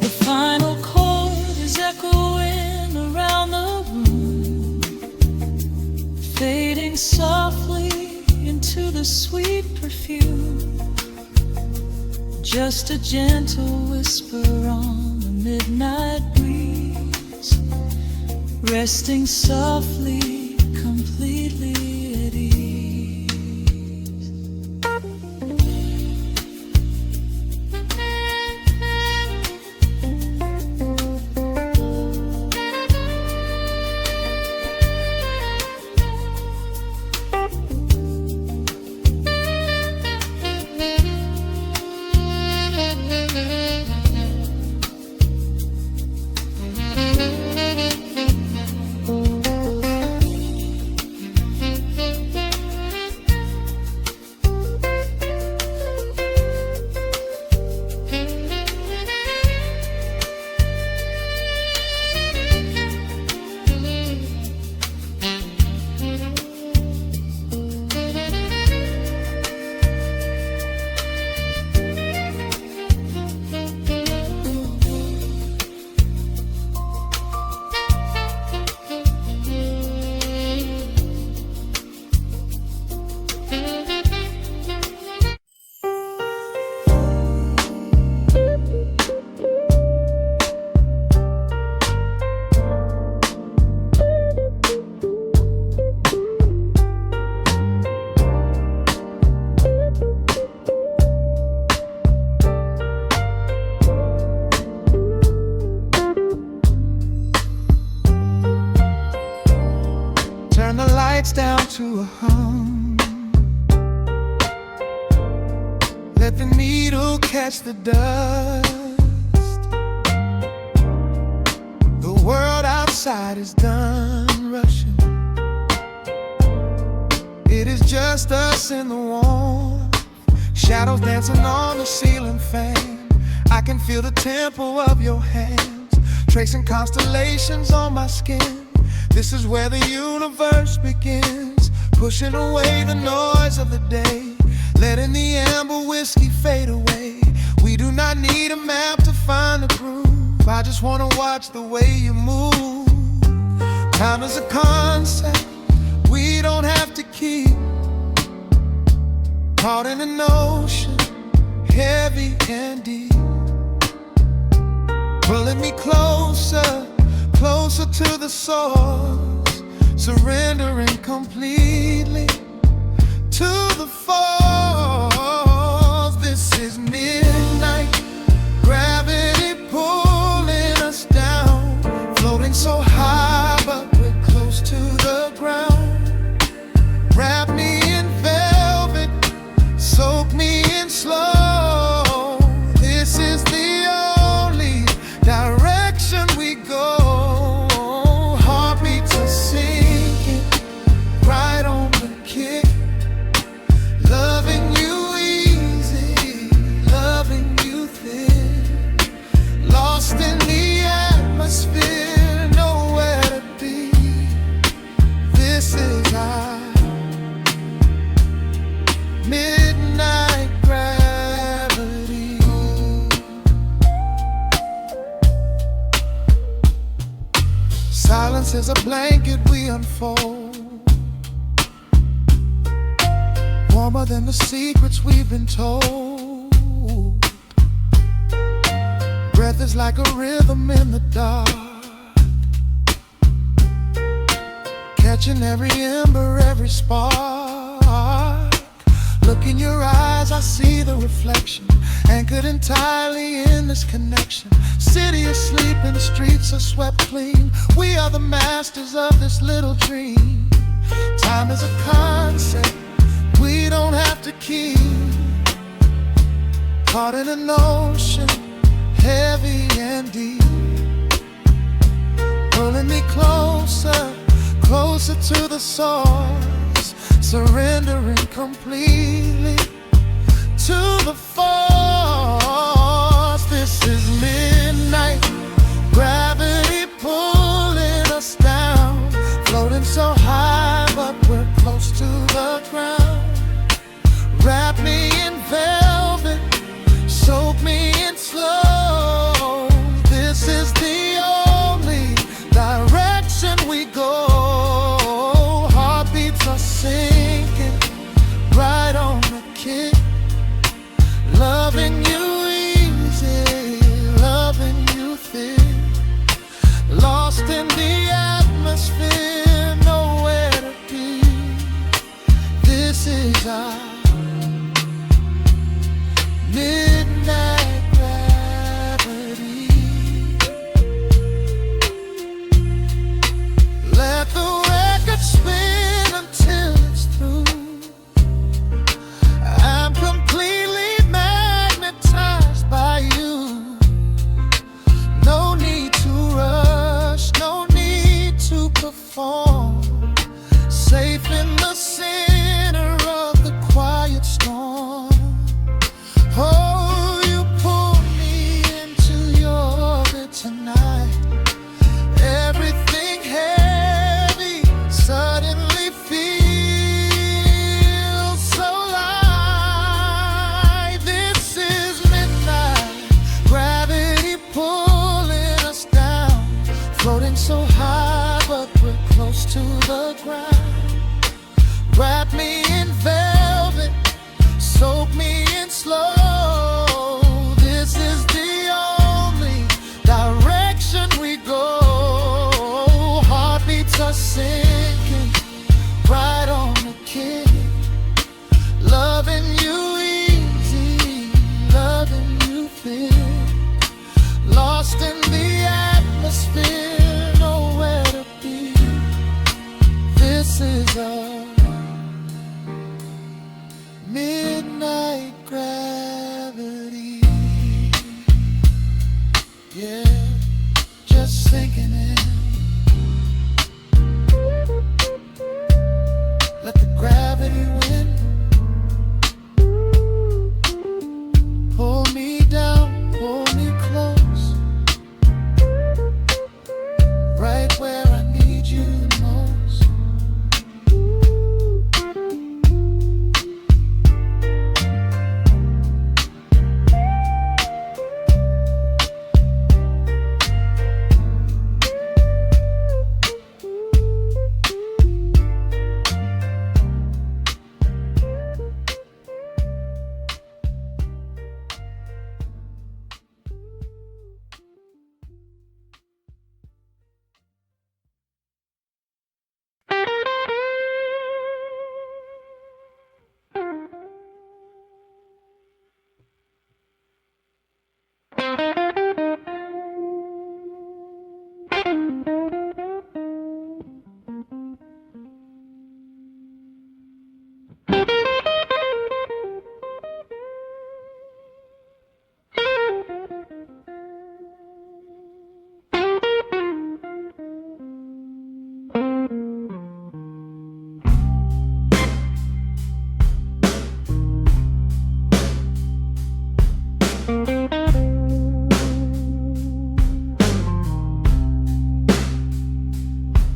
The final chord is echoing around the room, fading softly into the sweet perfume. Just a gentle whisper on the midnight breeze, resting softly, completely at ease. lights down to a hum. Let the needle catch the dust. The world outside is done rushing. It is just us in the warmth, shadows dancing on the ceiling fan. I can feel the tempo of your hands, tracing constellations on my skin. This is where the universe begins, pushing away the noise of the day, letting the amber whiskey fade away. We do not need a map to find the groove. I just wanna watch the way you move. Time is a concept we don't have to keep, caught in an ocean, heavy and deep, pulling me closer, closer to the source, surrendering completely to the force. This is midnight, gravity pulling us down, floating so high but we're close to the ground. Wrap me in velvet, soak me in slow. This is the only direction we go. Heartbeats are sinking, right on the kick. Loving you easy, loving you thin. Lost in the atmosphere, nowhere to be. This is our midnight gravity. Silence is a blanket we unfold, warmer than the secrets we've been told. Breath is like a rhythm in the dark, catching every ember, every spark. Look in your eyes, I see the reflection, anchored entirely in this connection. City asleep and the streets are swept clean. We are the masters of this little dream. Time is a concept we don't have to keep, caught in an ocean, heavy and deep, pulling me closer, closer to the source, surrendering completely to the force. This is midnight, gravity pulling us down, floating so high but we're close to the ground. Wrap me in velvet, soak me in slow. This is the only direction we go. Heartbeats are sinking, right on the kick. Loving you easy,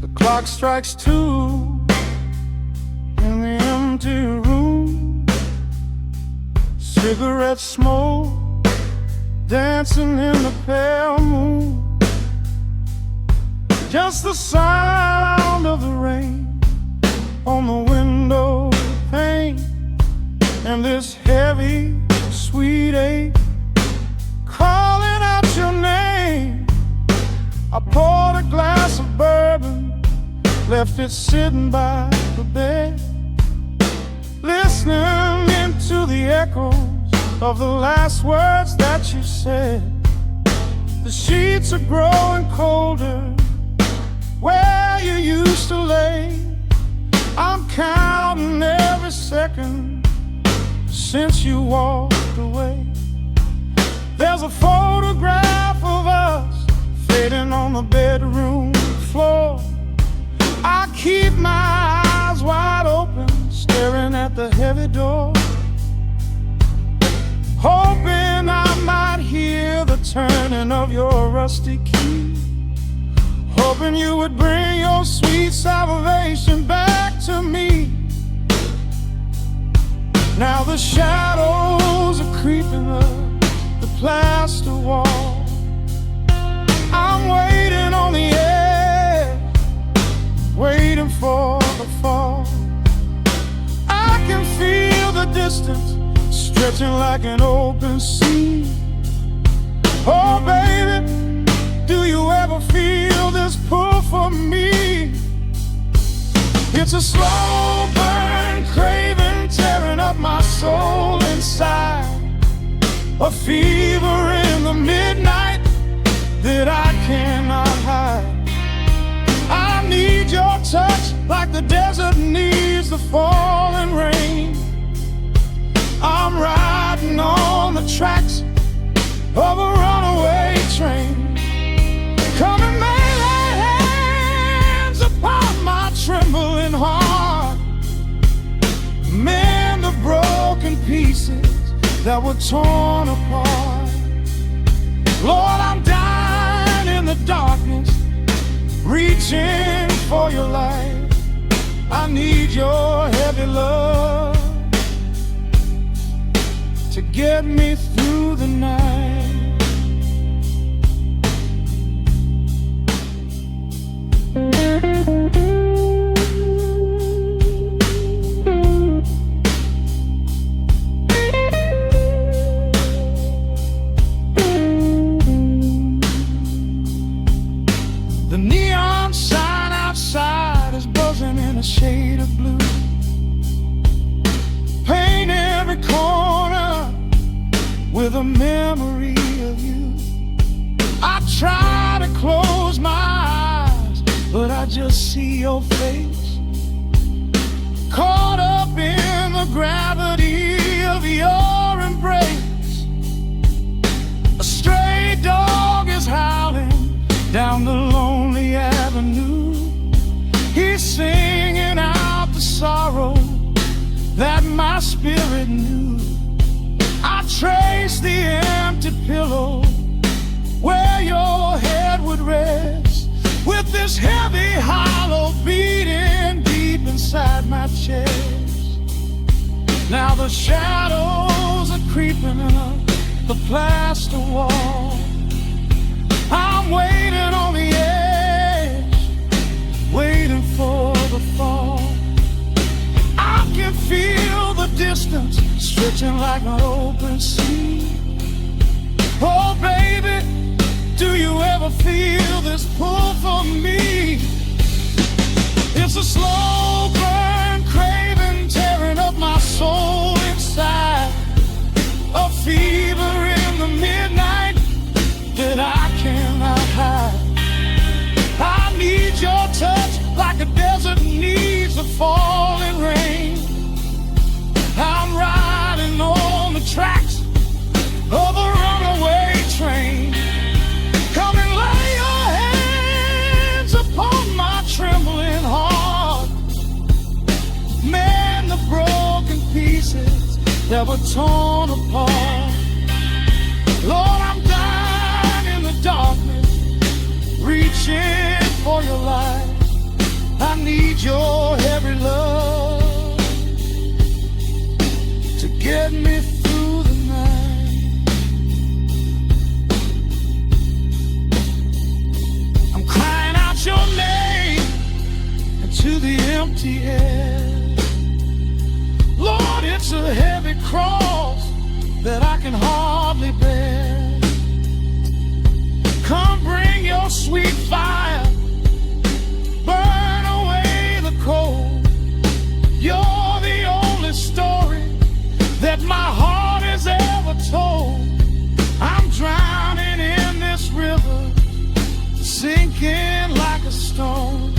The clock strikes 2 in the empty room. Cigarette smoke dancing in the pale moon. Just the sound of the rain on the window pane, and this heavy, sweet ache calling out your name. I poured a glass of bourbon, left it sitting by the bed, listening into the echoes of the last words that you said. The sheets are growing colder where you used to lay. I'm counting every second since you walked away. There's a photograph of us fading on the bedroom floor. I keep my eyes wide open, staring at the heavy door, hoping I might hear the turning of your rusty key, hoping you would bring your sweet salvation back to me. Now the shadows are creeping up the plaster wall. I'm waiting on the edge, waiting for the fall. I can feel the distance stretching like an open sea. Oh baby, do you ever feel this pull for me? It's a slow burn craving tearing up my soul inside, a fever in the midnight that I cannot hide. I need your touch like the desert needs the falling rain. I'm riding on the tracks of a runaway train. Come and lay hands upon my trembling heart, mend the broken pieces that were torn apart. Lord, I'm dying in the darkness, reaching for your light. I need your heavy love to get me through the night. The neon sign outside is buzzing in a shade of blue. Paint every corner with a memory of you. I try to close my eyes, but I just see your face, caught up in the gravity of your embrace. A stray dog is howling down the lonely avenue. He's singing out the sorrow that my spirit knew. I trace the empty pillow where your head would rest, with this heavy hollow beating deep inside my chest. Now the shadows are creeping up the plaster wall. I'm waiting on the edge, waiting for the fall. I can feel the distance stretching like an open sea. Oh baby, do you ever feel this pull for me? It's a slow burn craving tearing up my soul inside, a fever in the midnight that I cannot hide. I need your touch like a desert needs the falling rain. I'm riding on the tracks of a runaway train. Come and lay your hands upon my trembling heart, mend the broken pieces that were torn apart. empty air. Lord, it's a heavy cross that I can hardly bear. Come bring your sweet fire, burn away the cold. You're the only story that my heart has ever told. I'm drowning in this river, sinking like a stone.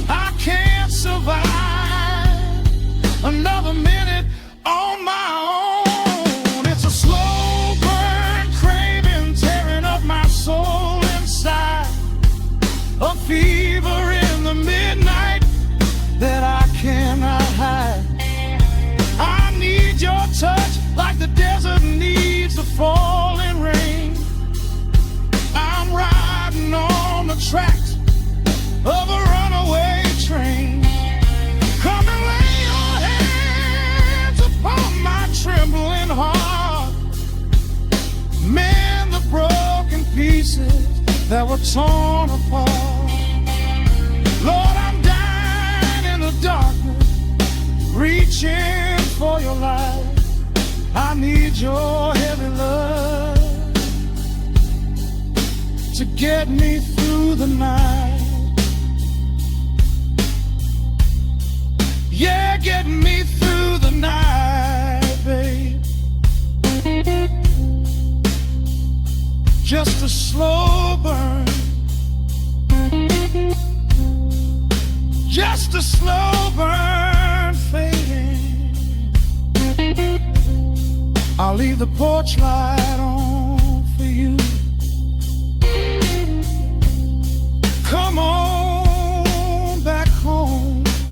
I can't survive another minute on my own. It's a slow burn, craving, tearing up my soul inside. A fever in the midnight that I cannot hide. I need your touch like the desert needs the falling rain. I'm riding on the tracks of a runaway train. Come and lay your hands upon my trembling heart. Mend the broken pieces that were torn apart. Lord, I'm dying in the darkness, reaching for your light. I need your heavy love to get me through the night. Yeah, get me through the night, babe. Just a slow burn, just a slow burn fading. I'll leave the porch light on.